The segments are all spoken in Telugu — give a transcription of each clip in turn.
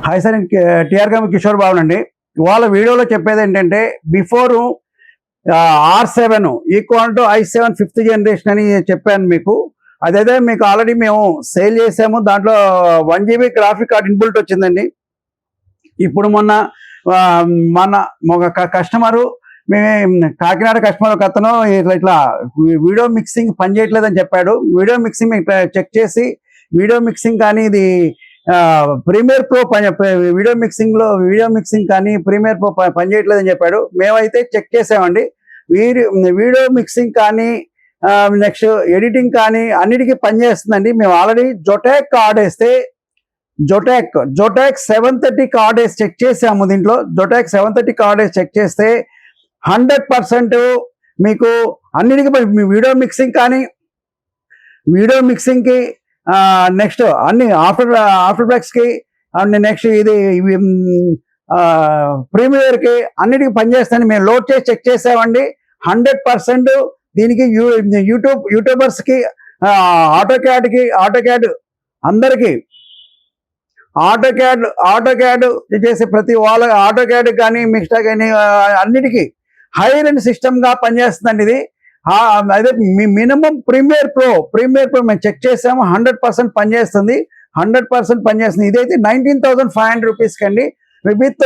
హాయ్ సార్, టిఆర్ గారు కిషోర్ బాబు అండి. ఇవాళ వీడియోలో చెప్పేది ఏంటంటే before R7 equal to i7 5th generation అని చెప్పాను మీకు. అదైతే మీకు ఆల్రెడీ మేము సేల్ చేసాము. దాంట్లో 1 GB గ్రాఫిక్ కార్డ్ ఇన్బుల్ట్ వచ్చిందండి. ఇప్పుడు మొన్న ఒక కస్టమరు, కాకినాడ కస్టమర్ ఒక అతను ఇట్లా వీడియో మిక్సింగ్ పనిచేయట్లేదని చెప్పాడు. వీడియో మిక్సింగ్ చెక్ చేసి వీడియో మిక్సింగ్ కానీ ఇది ప్రీమియర్ ప్రో వీడియో మిక్సింగ్ కానీ ప్రీమియర్ ప్రో పనిచేయట్లేదని చెప్పాడు. మేమైతే చెక్ చేసామండి. వీడియో మిక్సింగ్ కానీ నెక్స్ట్ ఎడిటింగ్ కానీ అన్నిటికీ పనిచేస్తుందండి. మేము ఆల్రెడీ జొటాక్ కార్డ్ వేస్తే జొటాక్ 730 కార్డ్ వేసి చెక్ చేసాము. దీంట్లో జొటాక్ 730 కార్డ్ వేసి చెక్ చేస్తే 100% మీకు అన్నిటికీ వీడియో మిక్సింగ్కి నెక్స్ట్ అన్ని ఆఫ్టర్ బ్యాక్స్కి నెక్స్ట్ ఇది ప్రీమియర్కి అన్నిటికీ పనిచేస్తాయని మేము లోడ్ చేసి చెక్ చేసామండి. 100% దీనికి యూట్యూబర్స్కి ఆటోక్యాడ్ అందరికీ ఆటోక్యాడ్ చేసే ప్రతి వాళ్ళ ఆటోక్యాడ్ కానీ మిక్స్టా కానీ అన్నిటికీ హై ఎండ్ సిస్టమ్గా పనిచేస్తుందండి ఇది. అదే మినిమం ప్రీమియర్ ప్రో మేము చెక్ చేసాము. 100% పనిచేస్తుంది. 100% పనిచేస్తుంది. ఇదైతే 19,500 రూపీస్కి అండి విత్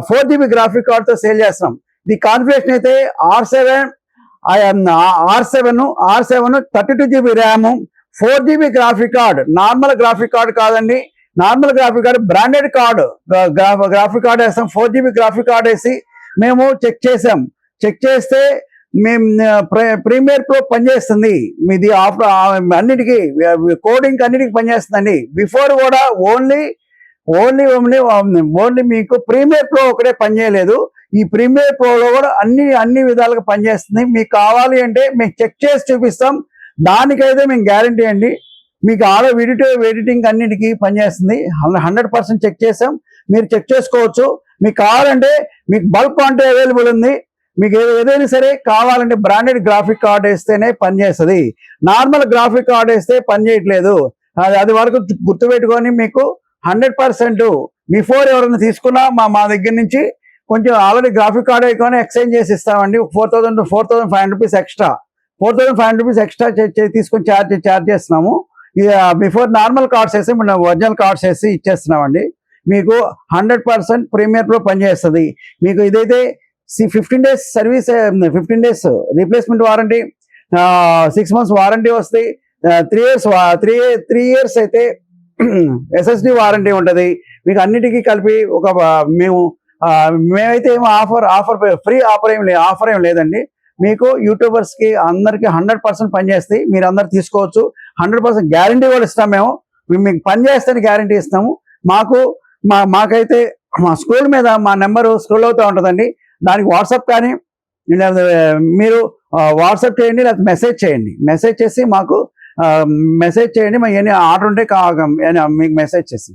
4 GB గ్రాఫిక్ కార్డ్తో సేల్ చేస్తున్నాం. ఇది కాన్ఫిగరేషన్ అయితే R7 32 GB RAM, 4 GB graphic card. Normal graphic card కాదండి. Normal graphic card branded card graphic card వేస్తాం. 4 GB గ్రాఫిక్ కార్డ్ వేసి మేము చెక్ చేసాం. చెక్ చేస్తే మేము ప్రీమియర్ ప్రో పనిచేస్తుంది. మీది అన్నిటికీ కోడింగ్ అన్నిటికీ పనిచేస్తుందండి. బిఫోర్ కూడా ఓన్లీ మీకు ప్రీమియర్ ప్రో ఒకటే పనిచేయలేదు. ఈ ప్రీమియర్ ప్రోలో కూడా అన్ని విధాలుగా పనిచేస్తుంది. మీకు కావాలి అంటే మేము చెక్ చేసి చూపిస్తాం. దానికైతే మేము గ్యారంటీ అండి. మీకు ఎడిటింగ్ అన్నిటికీ పనిచేస్తుంది. 100% చెక్ చేసాం. మీరు చెక్ చేసుకోవచ్చు. మీకు కావాలంటే మీకు బల్క్ క్వాంటిటీ అవైలబుల్ ఉంది. మీకు ఏదైనా సరే కావాలంటే బ్రాండెడ్ గ్రాఫిక్ కార్డ్ వేస్తేనే పనిచేస్తుంది. నార్మల్ గ్రాఫిక్ కార్డ్ వేస్తే పనిచేయట్లేదు. అది వరకు గుర్తుపెట్టుకొని మీకు 100% బిఫోర్ ఎవరైనా తీసుకున్నా మా దగ్గర నుంచి కొంచెం ఆల్రెడీ గ్రాఫిక్ కార్డ్ అయిపోయినా ఎక్స్చేంజ్ చేసి ఇస్తామండి. 4,500 రూపీస్ ఎక్స్ట్రా 4,500 రూపీస్ ఎక్స్ట్రా తీసుకొని ఛార్జ్ చేస్తున్నాము. బిఫోర్ నార్మల్ కార్డ్స్ వేసి మన ఒరిజినల్ కార్డ్స్ వేసి ఇచ్చేస్తున్నామండి. మీకు 100% ప్రీమియర్ ప్రో పనిచేస్తుంది. మీకు ఇదైతే 15 days service, 15 days replacement warranty, 6 months warranty వస్తాయి. 3 years అయితే SSD వారంటీ ఉంటుంది. మీకు అన్నిటికీ కలిపి మేమైతే ఏమో ఆఫర్ ఫ్రీ ఆఫర్ ఏం లేదండి. మీకు యూట్యూబర్స్కి అందరికీ 100% పనిచేస్తాయి. మీరు అందరు తీసుకోవచ్చు. 100% గ్యారంటీ కూడా ఇస్తాం. మీకు పనిచేస్తానికి గ్యారంటీ ఇస్తాము. మాకైతే మా స్క్రోల్ మీద మా నెంబరు స్క్రోల్ అవుతూ ఉంటుందండి. దానికి వాట్సాప్ కానీ మీరు వాట్సాప్ చేయండి, లేకపోతే మెసేజ్ చేసి మాకు మెసేజ్ చేయండి. మాకు ఎన్ని ఆర్డర్ ఉంటే మీకు మెసేజ్ చేసి